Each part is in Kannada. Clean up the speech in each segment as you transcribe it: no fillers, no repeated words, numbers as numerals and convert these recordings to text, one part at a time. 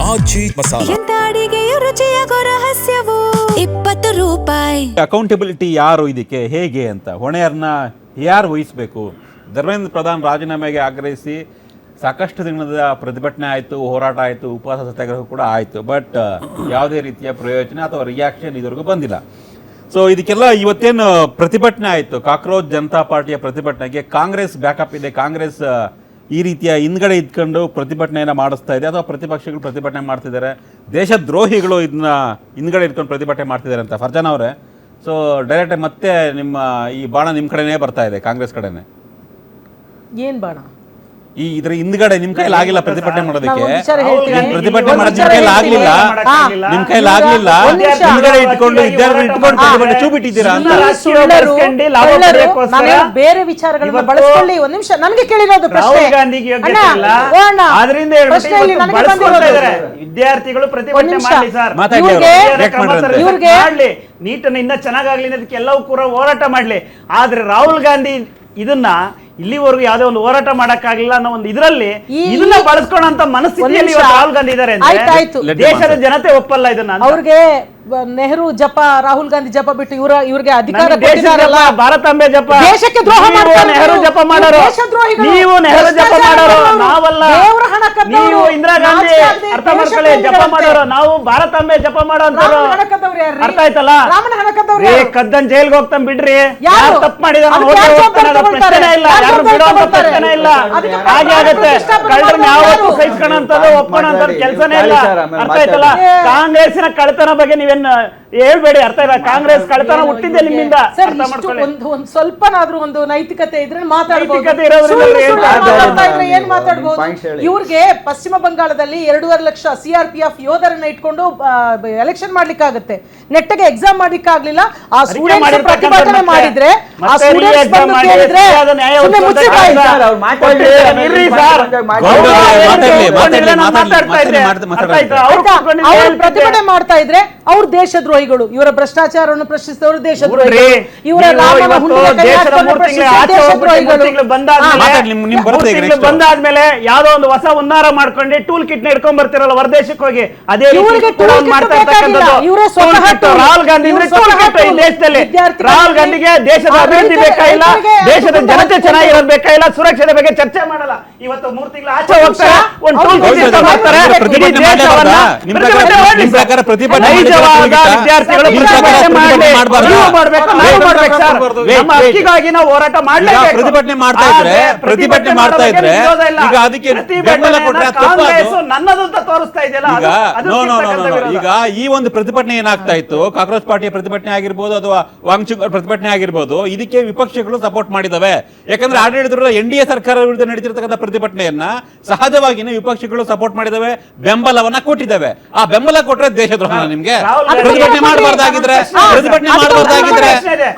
ಆಜಿ ಮಸಾಲ. ಎಂತ ಅಡಿಗೆಯ ರುಚಿಯಾಗೋ ರಹಸ್ಯವು 20 ರೂಪಾಯಿ. ಅಕೌಂಟಬಿಲಿಟಿ ಯಾರು ಇದಕ್ಕೆ ಹೇಗೆ ಅಂತ ಹೊಣೆಯನ್ನ ಯಾರು ವಹಿಸಬೇಕು? ಧರ್ಮೇಂದ್ರ ಪ್ರಧಾನ್ ರಾಜೀನಾಮೆಗೆ ಆಗ್ರಹಿಸಿ ಸಾಕಷ್ಟು ದಿನದ ಪ್ರತಿಭಟನೆ ಆಯಿತು, ಹೋರಾಟ ಆಯಿತು, ಉಪವಾಸ ಸತ್ಯಾಗ್ರಹ ಕೂಡ ಆಯಿತು. ಬಟ್ ಯಾವುದೇ ರೀತಿಯ ಪ್ರಯೋಜನ ಅಥವಾ ರಿಯಾಕ್ಷನ್ ಇದುವರೆಗೂ ಬಂದಿಲ್ಲ. ಸೊ ಇದಕ್ಕೆಲ್ಲ ಇವತ್ತೇನು ಪ್ರತಿಭಟನೆ ಆಯಿತು, ಕಾಕ್ರೋಚ್ ಜನತಾ ಪಾರ್ಟಿಯ ಪ್ರತಿಭಟನೆಗೆ ಕಾಂಗ್ರೆಸ್ ಬ್ಯಾಕಪ್ ಇದೆ. ಕಾಂಗ್ರೆಸ್ ಈ ರೀತಿಯ ಹಿಂದ್ಗಡೆ ಇದ್ಕೊಂಡು ಪ್ರತಿಭಟನೆಯನ್ನು ಮಾಡಿಸ್ತಾ ಇದೆ ಅಥವಾ ಪ್ರತಿಪಕ್ಷಗಳು ಪ್ರತಿಭಟನೆ ಮಾಡ್ತಿದ್ದಾರೆ, ದೇಶದ್ರೋಹಿಗಳು ಇದನ್ನ ಹಿಂದ್ಗಡೆ ಇಟ್ಕೊಂಡು ಪ್ರತಿಭಟನೆ ಮಾಡ್ತಿದ್ದಾರೆ ಅಂತ. ಫರ್ಜಾನ್ ಅವರೇ, ಸೊ ಡೈರೆಕ್ಟ್ ಮತ್ತೆ ನಿಮ್ಮ ಈ ಬಾಣ ನಿಮ್ಮ ಕಡೆನೇ ಬರ್ತಾ ಇದೆ, ಕಾಂಗ್ರೆಸ್ ಕಡೆನೆ. ಏನ್ ಬಾಣ? ಈ ಇದ್ರ ಹಿಂದ್ಗಡೆ ನಿಮ್ ಕೈಲಿ ಆಗಿಲ್ಲ ಪ್ರತಿಭಟನೆ ಮಾಡೋದಕ್ಕೆ, ಪ್ರತಿಭಟನೆ ಮಾಡೋದು ನಿಮ್ ಕೈಲಿ ಆಗ್ಲಿಲ್ಲ, ನಿಮ್ ಕೈಲಿ ಆಗ್ಲಿಲ್ಲ, ಹಿಂದ್ಗಡೆ ಇಟ್ಕೊಂಡು ಪ್ರತಿಭಟನೆ ಚೂ ಬಿಟ್ಟಿದ್ದೀರಾ ಅಂತ. ಬೇರೆ ವಿಚಾರಗಳನ್ನ ಬಳಸ್ಕೊಳ್ಳಿ. ಒಂದ್ ನಿಮಿಷ, ನನಗೆ ಕೇಳಿರೋದು ಪ್ರಶ್ನೆ. ವಿದ್ಯಾರ್ಥಿಗಳು ಪ್ರತಿಭಟನೆ ಮಾಡಲಿ ಸರ್, ನೀಟನ್ನು ಇನ್ನ ಚೆನ್ನಾಗಾಗ್ಲಿ ಅನ್ನೋದಕ್ಕೆ ಎಲ್ಲವೂ ಕೂಡ ಹೋರಾಟ ಮಾಡ್ಲಿ. ಆದ್ರೆ ರಾಹುಲ್ ಗಾಂಧಿ ಇದನ್ನ ಇಲ್ಲಿವರೆಗೂ ಯಾವುದೇ ಒಂದು ಹೋರಾಟ ಮಾಡಕ್ಕಾಗಿಲ್ಲ ಅನ್ನೋ ಒಂದು ಇದರಲ್ಲಿ ಇದನ್ನ ಬಳಸ್ಕೊಳ್ಳೋ ಮನಸ್ಥಿತಿಯಲ್ಲಿ ರಾಹುಲ್ ಗಾಂಧಿ ಇದ್ದಾರೆ. ದೇಶದ ಜನತೆ ಒಪ್ಪಲ್ಲ ಇದನ್ನ. ಅವ್ರಿಗೆ ನೆಹರು ಜಪ, ರಾಹುಲ್ ಗಾಂಧಿ ಜಪ ಬಿಟ್ಟು ಇವ್ರಿಗೆ ಅಧಿಕಾರ ಭಾರತಾಂಬೆ ಜಪ, ದೇಶಕ್ಕೆ ದ್ರೋಹ ಮಾಡ್ತಾರೆ. ನೆಹರು ಜಪ ಮಾಡೋರು ನೀವು, ನೆಹರು ಜಪ ಮಾಡೋರು ನಾವಲ್ಲ. ನೀವು ಇಂದಿರಾ ಗಾಂಧಿ ಅರ್ಥ ಮಾಡ್ಕೊಳ್ಳಿ, ಜಪ ಮಾಡೋರು ನಾವು, ಭಾರತಾಂಬೆ ಜಪ ಮಾಡೋರು. ಅರ್ಥ ಆಯ್ತಲ್ಲ? ಕದ್ದನ್ ಜೈಲ್ಗೆ ಹೋಗ್ತಾನೆ ಬಿಡ್ರಿ, ಯಾರು ತಪ್ಪು ಮಾಡಿದಾರ ಪ್ರಶ್ನೆ ಇಲ್ಲ, ಯಾರು ಬಿಡೋ ಪ್ರಶ್ನೆ ಇಲ್ಲ. ಹಾಗೆ ಆಗುತ್ತೆ. ಕಳ್ಳರನ್ನ ಯಾವತ್ತೂ ಸಹಿಸ್ಕೊಳ್ಳೋಂಥದ್ದು ಒಪ್ಕೊಳ್ಳೋಂಥದ್ದು ಕೆಲಸನೇ ಇಲ್ಲ. ಅರ್ಥ ಆಯ್ತಲ್ಲ? ಕಾಂಗ್ರೆಸ್ಸಿನ ಕಳ್ತನ ಬಗ್ಗೆ ನೀವೇನ್ ಹೇಳ್ಬೇಡಿ. ಅರ್ಥ ಇಲ್ಲ, ಕಾಂಗ್ರೆಸ್ ಕಳ್ತನ ಹುಟ್ಟಿದ್ದೆ ನಿಮ್ಮಿಂದ. ಒಂದ್ ಸ್ವಲ್ಪನಾದ್ರೂ ಒಂದು ನೈತಿಕತೆ ಇದ್ರೆ ಮಾತಾಡ್ಬೋದು. ಏನ್ ಮಾತಾಡ್ಬೋದು? ಇವ್ರಿಗೆ ಪಶ್ಚಿಮ ಬಂಗಾಳದಲ್ಲಿ 2.5 ಲಕ್ಷ CRPF ಯೋಧರನ್ನ ಇಟ್ಕೊಂಡು ಎಲೆಕ್ಷನ್ ಮಾಡ್ಲಿಕ್ಕಾಗತ್ತೆ. ನೆಟ್ಟಗೆ ಎಕ್ಸಾಮ್ ಮಾಡ್ಲಿಕ್ಕೆ ಆಗ್ಲಿಲ್ಲ. ಆ ಸ್ಟೂಡೆಂಟ್ಸ್ ಪ್ರತಿಭಟನೆ ಮಾಡಿದ್ರೆ, ಆ ಸ್ಟೂಡೆಂಟ್ಸ್ ಬಂದು ಕೇಳಿದ್ರೆ ಪ್ರತಿಭಟನೆ ಮಾಡ್ತಾ ಇದ್ರೆ ಅವ್ರು ದೇಶದ್ರೋಹಿಗಳು. ಇವರ ಭ್ರಷ್ಟಾಚಾರವನ್ನು ಪ್ರಶ್ನಿಸಿದವರು ದೇಶದ್ರೋಹಿಗಳು. ಇವರ ಬಂದಾದ್ಮೇಲೆ ಯಾವ್ದೋ ಒಂದು ಹೊಸ ಉನ್ನಾರ ಮಾಡ್ಕೊಂಡು ಟೂಲ್ ಕಿಟ್ ನ ಇಟ್ಕೊಂಡ್ ಬರ್ತಿರಲ್ಲ ಹೊರದೇಶಕ್ಕೆ ಹೋಗಿ, ಅದೇ ಮಾಡ್ತಾ ಇರ್ತಕ್ಕಂಥದ್ದು. ರಾಹುಲ್ ಗಾಂಧಿ ಅಂದ್ರೆ ಟೂಲ್ ಕಿಟ್ ಈ ದೇಶದಲ್ಲಿ. ರಾಹುಲ್ ಗಾಂಧಿಗೆ ದೇಶದ ಅಭಿವೃದ್ಧಿ ಬೇಕಾಗಿಲ್ಲ, ದೇಶದ ಜನತೆ ಚೆನ್ನಾಗಿರೋದು ಬೇಕಾಗಿಲ್ಲ, ಸುರಕ್ಷತೆ ಬಗ್ಗೆ ಚರ್ಚೆ ಮಾಡಲ್ಲ. ಇವತ್ತು 3 ತಿಂಗಳ ಆಚೆ ಹೋಗ್ತಾರೆ, ಒಂದು ಟೂಲ್ ಕಿಟ್ ಮಾಡ್ತಾರೆ. ಹಕ್ಕಿಗಾಗಿ ನಾವು ಹೋರಾಟ ಮಾಡಲೇಬೇಕು. ಪ್ರತಿಭಟನೆ ಮಾಡ್ತಾ ಇದ್ರೆ ಈಗ ಅದಕ್ಕೆ ಕಾಂಗ್ರೆಸ್ ನನ್ನದು ಅಂತ ತೋರಿಸ್ತಾ ಇದೆಯಲ್ಲ. ಈಗ ಈ ಒಂದು ಪ್ರತಿಭಟನೆ ಏನಾಗ್ತಾ ಇತ್ತು, ಕಾಂಗ್ರೆಸ್ ಪಾರ್ಟಿಯ ಪ್ರತಿಭಟನೆ ಆಗಿರ್ಬೋದು ಅಥವಾ ವಾಂಗ್ಚುಕ್ ಪ್ರತಿಭಟನೆ ಆಗಿರ್ಬೋದು, ಇದಕ್ಕೆ ವಿಪಕ್ಷಗಳು ಸಪೋರ್ಟ್ ಮಾಡಿದವೆ. ಯಾಕಂದ್ರೆ ಆಡಳಿತದ NDA ಸರ್ಕಾರ ವಿರುದ್ಧ ನಡೀತಿರ್ತಕ್ಕಂಥ ಪ್ರತಿಭಟನೆಯನ್ನ ಸಹಜವಾಗಿನೇ ವಿಪಕ್ಷಗಳು ಸಪೋರ್ಟ್ ಮಾಡಿದವೆ, ಬೆಂಬಲವನ್ನ ಕೊಟ್ಟಿದ್ದಾವೆ. ಆ ಬೆಂಬಲ ಕೊಟ್ಟರೆ ದೇಶದ್ರೋಹ ನಿಮ್ಗೆ? ಪ್ರತಿಭಟನೆ ಮಾಡಬಾರ್ದಾಗಿದ್ರೆ ಪ್ರತಿಭಟನೆ ಮಾಡಬಾರ್ದಾಗಿದ್ರೆ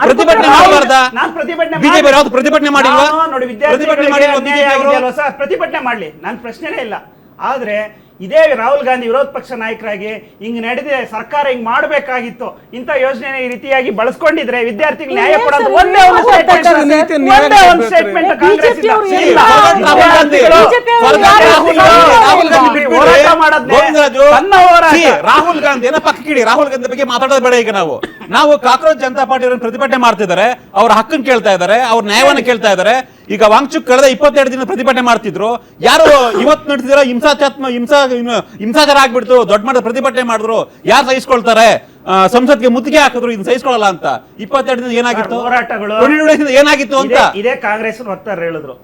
ಪ್ರತಿಭಟನೆ ಮಾಡಬಾರ್ದಾ? ಬಿಜೆಪಿ ಯಾವ್ದು ಪ್ರತಿಭಟನೆ ಮಾಡಿಲ್ವಾ? ಪ್ರತಿಭಟನೆ ಮಾಡ್ಲಿ, ನಾನು ಪ್ರಶ್ನೆನೇ ಇಲ್ಲ. ಆದ್ರೆ ಇದೇ ರಾಹುಲ್ ಗಾಂಧಿ ವಿರೋಧ ಪಕ್ಷ ನಾಯಕರಾಗಿ ಹಿಂಗ್ ನಡೆದಿದೆ, ಸರ್ಕಾರ ಹಿಂಗ್ ಮಾಡಬೇಕಾಗಿತ್ತು, ಇಂಥ ಯೋಜನೆ ಈ ರೀತಿಯಾಗಿ ಬಳಸ್ಕೊಂಡಿದ್ರೆ ವಿದ್ಯಾರ್ಥಿಗಳು ನ್ಯಾಯ ಕೊಡೋದು ಒಂದೇ ಒಂದು ಸ್ಟೇಟ್ಮೆಂಟ್ ಕಾಂಗ್ರೆಸ್ ರಾಹುಲ್ ಗಾಂಧಿಯನ್ನ ಪಕ್ಕಕ್ಕಿಡಿ. ರಾಹುಲ್ ಗಾಂಧಿ ಬಗ್ಗೆ ಮಾತಾಡೋದು ಬೇಡ. ಈಗ ನಾವು ಕಾಕ್ರೋಚ್ ಜನತಾ ಪಾರ್ಟಿ ಪ್ರತಿಭಟನೆ ಮಾಡ್ತಿದ್ದಾರೆ, ಅವ್ರ ಹಕ್ಕನ್ನು ಕೇಳ್ತಾ ಇದ್ದಾರೆ, ಅವ್ರ ನ್ಯಾಯವನ್ನು ಕೇಳ್ತಾ ಇದ್ದಾರೆ. ಈಗ ವಾಂಗ್ಚುಕ್ ಕಳೆದ 22 ದಿನ ಪ್ರತಿಭಟನೆ ಮಾಡ್ತಿದ್ರು, ಯಾರು ಇವತ್ತು ನಡೆಸಿದಾರೋ ಹಿಂಸಾಚಾರ ಆಗ್ಬಿಡ್ತು, ದೊಡ್ಡ ಮಟ್ಟದ ಪ್ರತಿಭಟನೆ ಮಾಡಿದ್ರು, ಯಾರು ಸಹಿಸ್ಕೊಳ್ತಾರೆ? ಸಂಸತ್ಗೆ ಮುತ್ತಿಗೆ ಹಾಕಿದ್ರು, ಇನ್ನು ಸಹಿಸ್ಕೊಳ್ಳಲ್ಲ ಅಂತ. 22 ದಿನ ಏನಾಗಿತ್ತು ಹೋರಾಟಗಳು, ಏನಾಗಿತ್ತು ಅಂತ ಇದೇ ಕಾಂಗ್ರೆಸ್ ವಕ್ತಾರರು ಹೇಳಿದ್ರು.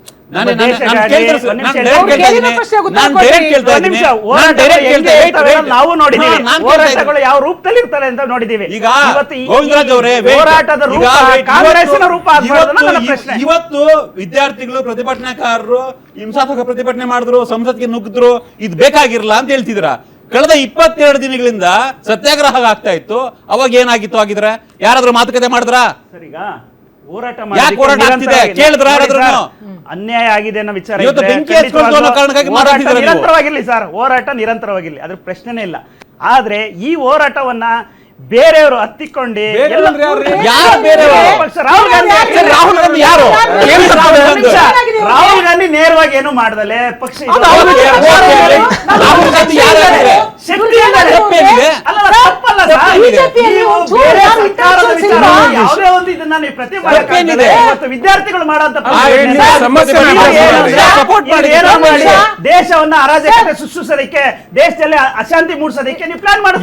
ನಾವು ನೋಡಿದೀವಿ ಹೋರಾಟಗಳು ಯಾವ ರೂಪದಲ್ಲಿ ಇರ್ತಾರೆ ಅಂತ ನೋಡಿದೀವಿ. ಈಗ ಹೋರಾಟದ ಕಾಂಗ್ರೆಸ್ಸಿನ ರೂಪ. ಇವತ್ತು ವಿದ್ಯಾರ್ಥಿಗಳು ಪ್ರತಿಭಟನಾಕಾರರು ಹಿಂಸಾತ್ಮಕ ಪ್ರತಿಭಟನೆ ಮಾಡಿದ್ರು, ಸಂಸತ್ಗೆ ನುಗ್ಗಿದ್ರು, ಇದು ಬೇಕಾಗಿರಲ್ಲ ಅಂತ ಹೇಳ್ತಿದ್ರ. ಕಳೆದ 22 ದಿನಗಳಿಂದ ಸತ್ಯಾಗ್ರಹ ಆಗ್ತಾ ಇತ್ತು, ಅವಾಗ ಏನಾಗಿತ್ತು ಆಗಿದ್ರೆ? ಯಾರಾದ್ರೂ ಮಾತುಕತೆ ಮಾಡಿದ್ರ? ಸರಿಗ ಹೋರಾಟ ಕೇಳಿದ್ರ? ಅನ್ಯಾಯ ಆಗಿದೆ ಅನ್ನೋ ವಿಚಾರ ನಿರಂತರವಾಗಿರ್ಲಿ ಸರ್, ಹೋರಾಟ ನಿರಂತರವಾಗಿರ್ಲಿ, ಅದ್ರ ಪ್ರಶ್ನೆನೇ ಇಲ್ಲ. ಆದ್ರೆ ಈ ಹೋರಾಟವನ್ನ ಬೇರೆಯವರು ಹತ್ತಿಕೊಂಡು ರಾಹುಲ್ ಗಾಂಧಿ ನೇರವಾಗಿ ಏನು ಮಾಡದಲೆ ಪಕ್ಷ ಪ್ರತಿಭಟನೆ ಇವತ್ತು ವಿದ್ಯಾರ್ಥಿಗಳು ಮಾಡೋಂತ ದೇಶವನ್ನ ಅರಾಜಕತೆ ಸೃಷ್ಟಿಸೋದಕ್ಕೆ, ದೇಶದಲ್ಲಿ ಅಶಾಂತಿ ಮೂಡಿಸೋದಕ್ಕೆ ನೀವು ಪ್ಲಾನ್ ಮಾಡಿ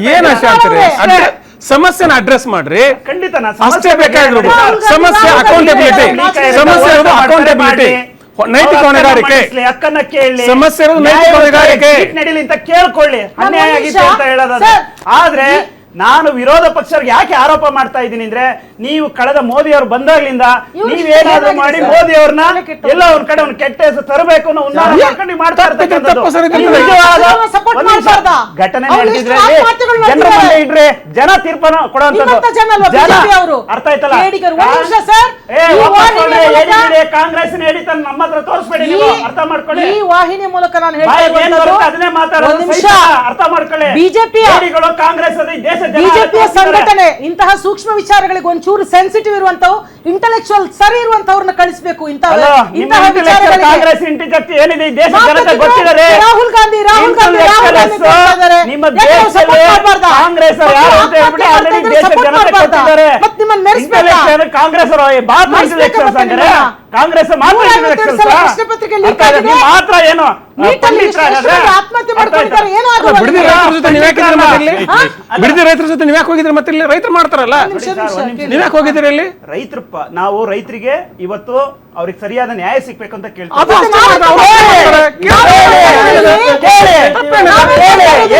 ಸಮಸ್ಯೆನ ಅಡ್ರೆಸ್ ಮಾಡ್ರಿ. ಖಂಡಿತ ಅಷ್ಟೇ ಬೇಕಾಗಿರೋದು. ಸಮಸ್ಯೆ ಅಕೌಂಟಬಿಲಿಟಿ, ಸಮಸ್ಯೆ ಇರೋದು ಅಕೌಂಟಬಿಲಿಟಿ, ನೈತಿಕ ಹೊಣೆಗಾರಿಕೆ. ಅಕ್ಕನ್ನ ಕೇಳಿ, ಸಮಸ್ಯೆ ಇರೋದು ನೈತಿಕ ಹೊಣೆಗಾರಿಕೆ. ನಡೀಲಿ ಅಂತ ಕೇಳ್ಕೊಳ್ಳಿ, ಅನ್ಯಾಯ ಆಗಿತ್ತು ಅಂತ ಹೇಳೋದು. ಆದ್ರೆ ನಾನು ವಿರೋಧ ಪಕ್ಷರಿಗೆ ಯಾಕೆ ಆರೋಪ ಮಾಡ್ತಾ ಇದ್ದೀನಿ ಅಂದ್ರೆ, ನೀವು ಕಳೆದ ಮೋದಿ ಅವರು ಬಂದಾಗ್ಲಿಂದ ನೀವೇನಾದ್ರೂ ಮಾಡಿ ಮೋದಿ ಅವ್ರನ್ನ ಎಲ್ಲ ಒಂದ್ ಕಡೆ ಒಂದು ಕೆಟ್ಟ ಹೆಸರು ತರಬೇಕು ಅನ್ನೋ ಉನ್ನಾರ ಮಾಡ್ಕೊಂಡು ಮಾಡ್ತಾ ಇರ್ತಕ್ಕಂಥದ್ದು. ಘಟನೆ ನಡೆದಿದ್ರೆ ಜನರ ಮುಂದೆ ಇಡ್ರಿ, ಜನ ತೀರ್ಪನ್ನು ಕೊಡುವಂಥದ್ದು. ಅರ್ಥ ಆಯ್ತಲ್ಲ? ಕಾಂಗ್ರೆಸ್ ಹಿಡಿತ ನಮ್ಮ ಹತ್ರ ತೋರಿಸ್ಬೇಡಿ, ನೀವು ಅರ್ಥ ಮಾಡ್ಕೊಳ್ಳಿ. ಈ ವಾಹಿನಿ ಮೂಲಕ ನಾನು ಅದನ್ನೇ ಮಾತಾಡೋದು. ಅರ್ಥ ಮಾಡ್ಕೊಳ್ಳಿ. ಬಿಜೆಪಿ ಕಾಂಗ್ರೆಸ್ ದೇಶ ಬಿಜೆಪಿಯ ಸಂಘಟನೆ ಇಂತಹ ಸೂಕ್ಷ್ಮ ವಿಚಾರಗಳಿಗೆ ಒಂಚೂರು ಸೆನ್ಸಿಟಿವ್ ಇರುವಂತವು, ಇಂಟೆಲೆಕ್ಚುಯಲ್ ಸರಿ ಇರುವಂತವ್ರನ್ನ ಕಳಿಸಬೇಕು. ಕಾಂಗ್ರೆಸ್ ಇಂಟೆಲೆಕ್ಚುಯಲ್ ಏನಿದೆ ದೇಶ ಜನತೆ ಗೊತ್ತಿದ್ದಾರೆ. ರಾಹುಲ್ ಗಾಂಧಿ ನಿಮ್ಮ ದೇಶದಲ್ಲಿ ಕಾಂಗ್ರೆಸ್ ಯಾರು ಅಂತ ಹೇಳ್ಬಿಟ್ಟು ಆಲ್ರೆಡಿ ದೇಶ ಜನತೆ ಗೊತ್ತಿದ್ದಾರೆ. ಕಾಂಗ್ರೆಸ್ ಕಾಂಗ್ರೆಸ್ ಮಾತ್ರ ಏನು ಆತ್ಮಹತ್ಯೆ ಮಾಡ್ಕೊಂಡಿದ್ದಾರೆ. ಬಿಡದಿ ರೈತರ ಜೊತೆ ನೀವ್ಯಾಕೆ ಹೋಗಿದ್ರಿ? ಮತ್ತೆ ಇಲ್ಲಿ ರೈತರು ಮಾಡ್ತಾರಲ್ಲ, ನೀವ್ಯಾಕೆ ಹೋಗಿದ್ರಿ ಅಲ್ಲಿ? ರೈತರು ನಾವು ರೈತರಿಗೆ ಇವತ್ತು ಅವ್ರಿಗೆ ಸರಿಯಾದ ನ್ಯಾಯ ಸಿಗ್ಬೇಕು ಅಂತ ಕೇಳ್ತೀವಿ.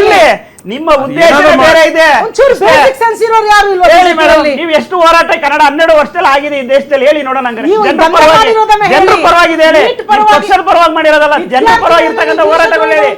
ಎಲ್ಲಿ ನಿಮ್ಮ ಉದ್ದೇಶ ಬೇರೆ ಇದೆ. ನೀವು ಎಷ್ಟು ಹೋರಾಟ ಕನ್ನಡ 12 ವರ್ಷದಲ್ಲಿ ಆಗಿದೆ ಈ ದೇಶದಲ್ಲಿ ಹೇಳಿ ನೋಡೋಣ. ಜನರ ಪರವಾಗಿದೆ ಹೇಳಿ, ಪಕ್ಷದ ಪರವಾಗಿ ಮಾಡಿರೋದಲ್ಲ, ಜನರ ಪರವಾಗಿ ಇರ್ತಕ್ಕಂಥ ಹೋರಾಟಗಳು ಹೇಳಿ.